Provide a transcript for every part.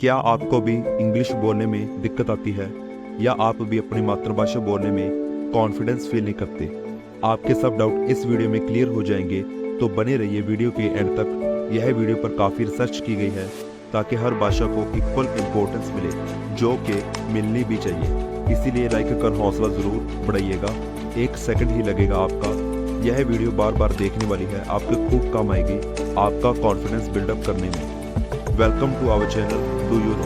क्या आपको भी इंग्लिश बोलने में दिक्कत आती है या आप भी अपनी मातृभाषा बोलने में कॉन्फिडेंस फील नहीं करते? आपके सब डाउट इस वीडियो में क्लियर हो जाएंगे, तो बने रहिए वीडियो के एंड तक। यह वीडियो पर काफ़ी रिसर्च की गई है ताकि हर भाषा को इक्वल इम्पोर्टेंस मिले, जो कि मिलनी भी चाहिए। इसीलिए लाइक कर हौसला ज़रूर बढ़ाइएगा, 1 सेकंड ही लगेगा आपका। यह वीडियो बार बार देखने वाली है, आपके खूब काम आएगी आपका कॉन्फिडेंस बिल्डअप करने में। Welcome to our channel do you know.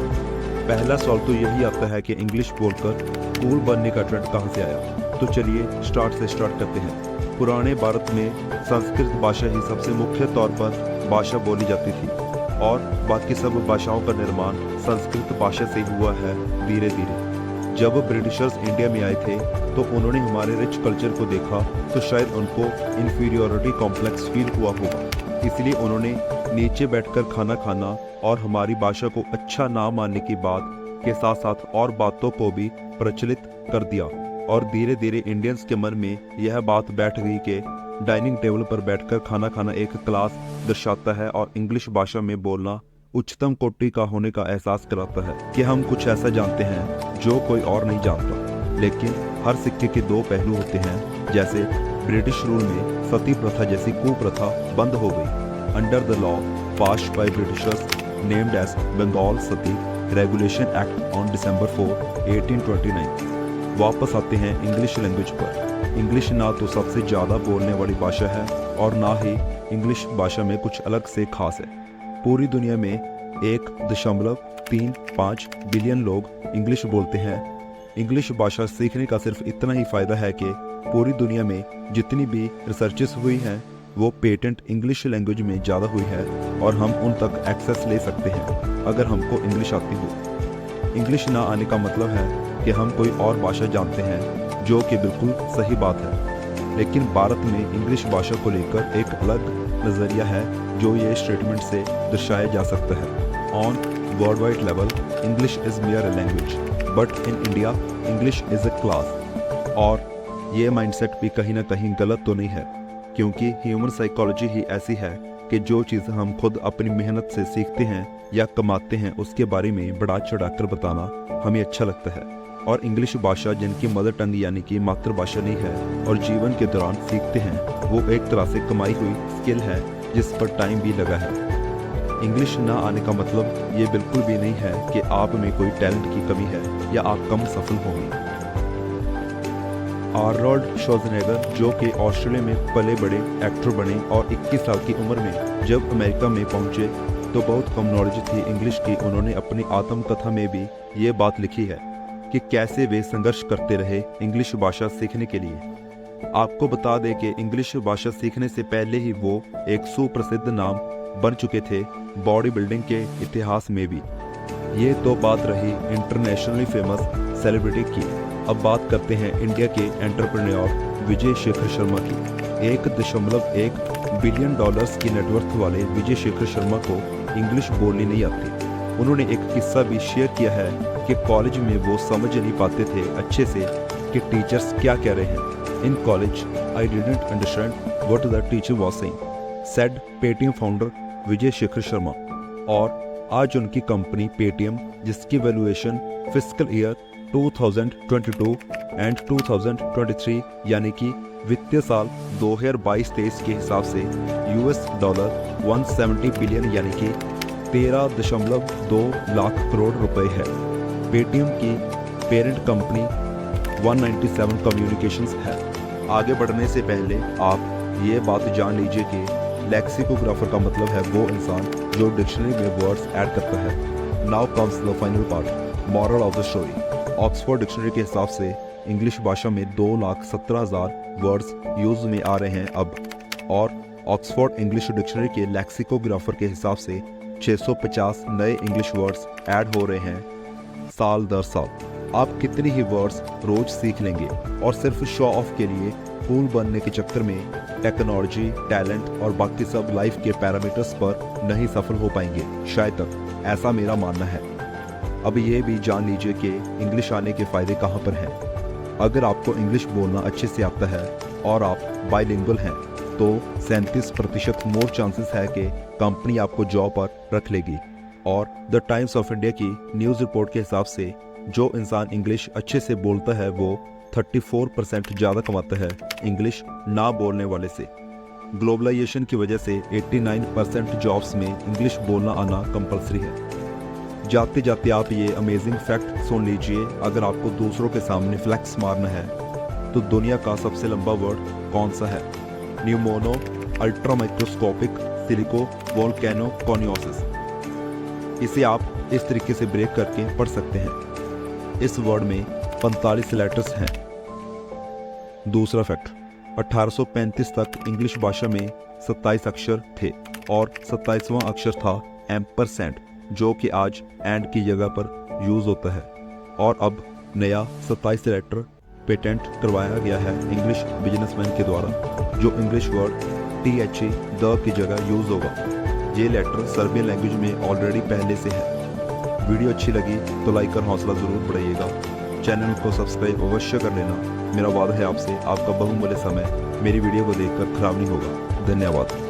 पहला सवाल तो यही आता है कि इंग्लिश बोलकर कूल बनने का ट्रेंड कहाँ से आया। तो चलिए स्टार्ट करते हैं। पुराने भारत में संस्कृत भाषा ही सबसे मुख्य तौर पर भाषा बोली जाती थी और बाकी सब भाषाओं का निर्माण संस्कृत भाषा से हुआ है धीरे धीरे। जब ब्रिटिशर्स इंडिया में आए थे तो उन्होंने हमारे रिच कल्चर को देखा तो शायद उनको इन्फीरियोरिटी कॉम्प्लेक्स फील हुआ होगा, इसलिए उन्होंने नीचे बैठकर खाना खाना और हमारी भाषा को अच्छा ना मानने की बात के साथ साथ और बातों को भी प्रचलित कर दिया। और धीरे धीरे इंडियंस के मन में यह बात बैठ गई कि डाइनिंग टेबल पर बैठकर खाना खाना एक क्लास दर्शाता है और इंग्लिश भाषा में बोलना उच्चतम कोटि का होने का एहसास कराता है कि हम कुछ ऐसा जानते हैं जो कोई और नहीं जानता। लेकिन हर सिक्के के 2 पहलू होते हैं। जैसे ब्रिटिश रूल में सती प्रथा जैसी कुप्रथा बंद हो गई। Under the law passed by Britishers named as Bengal sati regulation act on December 4, 1829। वापस आते हैं इंग्लिश लैंग्वेज पर। इंग्लिश ना तो सबसे ज़्यादा बोलने वाली भाषा है और ना ही इंग्लिश भाषा में कुछ अलग से खास है। पूरी दुनिया में 1.35 बिलियन लोग इंग्लिश बोलते हैं। इंग्लिश भाषा सीखने का सिर्फ इतना ही फ़ायदा है कि पूरी दुनिया में जितनी भी रिसर्चेस हुई हैं वो पेटेंट इंग्लिश लैंग्वेज में ज़्यादा हुई है और हम उन तक एक्सेस ले सकते हैं अगर हमको इंग्लिश आती हो। इंग्लिश ना आने का मतलब है कि हम कोई और भाषा जानते हैं, जो कि बिल्कुल सही बात है। लेकिन भारत में इंग्लिश भाषा को लेकर एक अलग नज़रिया है जो ये स्टेटमेंट से दर्शाया जा सकता है। On world wide level English is mayor a language but in India English is a class. और ये माइंडसेट भी कहीं ना कहीं गलत तो नहीं है, क्योंकि ह्यूमन साइकोलॉजी ही ऐसी है कि जो चीज़ हम खुद अपनी मेहनत से सीखते हैं या कमाते हैं उसके बारे में बढ़ा चढ़ाकर बताना हमें अच्छा लगता है। और इंग्लिश भाषा जिनकी मदर टंग यानी कि मातृभाषा नहीं है और जीवन के दौरान सीखते हैं, वो एक तरह से कमाई हुई स्किल है जिस पर टाइम भी लगा है। इंग्लिश ना आने का मतलब ये बिल्कुल भी नहीं है कि आप में कोई टैलेंट की कमी है या आप कम सफल होंगे। आर्नोल्ड श्वार्ज़नेगर, जो कि ऑस्ट्रेलिया में पले बड़े एक्टर बने और 21 साल की उम्र में जब अमेरिका में पहुंचे तो बहुत कम नॉलेज थी इंग्लिश की। उन्होंने अपनी आत्मकथा में भी ये बात लिखी है कि कैसे वे संघर्ष करते रहे इंग्लिश भाषा सीखने के लिए। आपको बता दें कि इंग्लिश भाषा सीखने से पहले ही वो एक सुप्रसिद्ध नाम बन चुके थे बॉडी बिल्डिंग के इतिहास में भी। ये तो बात रही इंटरनेशनली फेमस सेलिब्रिटी की। अब बात करते हैं इंडिया के एंटरप्रेन्योर विजय शेखर शर्मा की। 1.1 बिलियन डॉलर्स की नेटवर्थ वाले विजय शेखर शर्मा को इंग्लिश बोलनी नहीं आती। उन्होंने एक किस्सा भी शेयर किया है कि कॉलेज में वो समझ नहीं पाते थे अच्छे से कि टीचर्स क्या कह रहे हैं। In college I didn't understand what the teacher was saying, said Paytm founder Vijay Shekhar Sharma. और आज उनकी कंपनी पेटीएम, जिसकी वैल्यूएशन फिस्कल ईयर 2022 एंड 2023 यानी कि वित्तीय साल 2022-23 के हिसाब से $170 बिलियन यानी कि 13.2 लाख करोड़ रुपए है। पेटीएम की पेरेंट कंपनी 197 कम्युनिकेशंस है। आगे बढ़ने से पहले आप ये बात जान लीजिए कि लेक्सिकोग्राफर का मतलब है वो इंसान जो डिक्शनरी में वर्ड्स ऐड करता है। Now comes the final part, moral of the story. Oxford dictionary के हिसाब से इंग्लिश भाषा में 2,17,000 वर्ड्स यूज में आ रहे हैं अब, और ऑक्सफोर्ड इंग्लिश डिक्शनरी के लेक्सिकोग्राफर के हिसाब से 650 नए इंग्लिश वर्ड्स ऐड हो रहे हैं साल दर साल। आप कितनी ही वर्ड्स रोज सीख लेंगे और सिर्फ शो ऑफ के लिए कूल बनने के चक्कर में टेक्नोलॉजी, टैलेंट और बाकी सब लाइफ के पैरामीटर्स पर नहीं सफल हो पाएंगे शायद तक, ऐसा मेरा मानना है। अब ये भी जान लीजिए कि इंग्लिश आने के फ़ायदे कहाँ पर हैं। अगर आपको इंग्लिश बोलना अच्छे से आता है और आप बाइलिंगुअल हैं तो 37% मोर चांसेस है कि कंपनी आपको जॉब पर रख लेगी। और द टाइम्स ऑफ इंडिया की न्यूज़ रिपोर्ट के हिसाब से जो इंसान इंग्लिश अच्छे से बोलता है वो 34% ज़्यादा कमाता है इंग्लिश ना बोलने वाले से। ग्लोबलाइजेशन की वजह से 89% जॉब्स में इंग्लिश बोलना आना कंपलसरी है। जाते जाते आप ये अमेजिंग फैक्ट सुन लीजिए, अगर आपको दूसरों के सामने फ्लैक्स मारना है तो दुनिया का सबसे लंबा वर्ड कौन सा है? Pneumonoultramicroscopicsilicovolcanoconiosis. इसे आप इस तरीके से ब्रेक करके पढ़ सकते हैं। इस वर्ड में 45 लेटर्स हैं। दूसरा फैक्ट, 1835 तक इंग्लिश भाषा में 27 अक्षर थे और 27वां अक्षर था एम्परसेंट, जो कि आज एंड की जगह पर यूज होता है। और अब नया 27 लेटर पेटेंट करवाया गया है इंग्लिश बिजनेसमैन के द्वारा, जो English word THE the key जगह यूज होगा। ये लेटर सर्बियन लैंग्वेज में ऑलरेडी पहले से है। वीडियो अच्छी लगी तो लाइक और हौसला ज़रूर बढ़ाइएगा। चैनल को सब्सक्राइब अवश्य कर लेना। मेरा वादा है आपसे, आपका बहुमूल्य समय मेरी वीडियो को देखकर खराब नहीं होगा। धन्यवाद।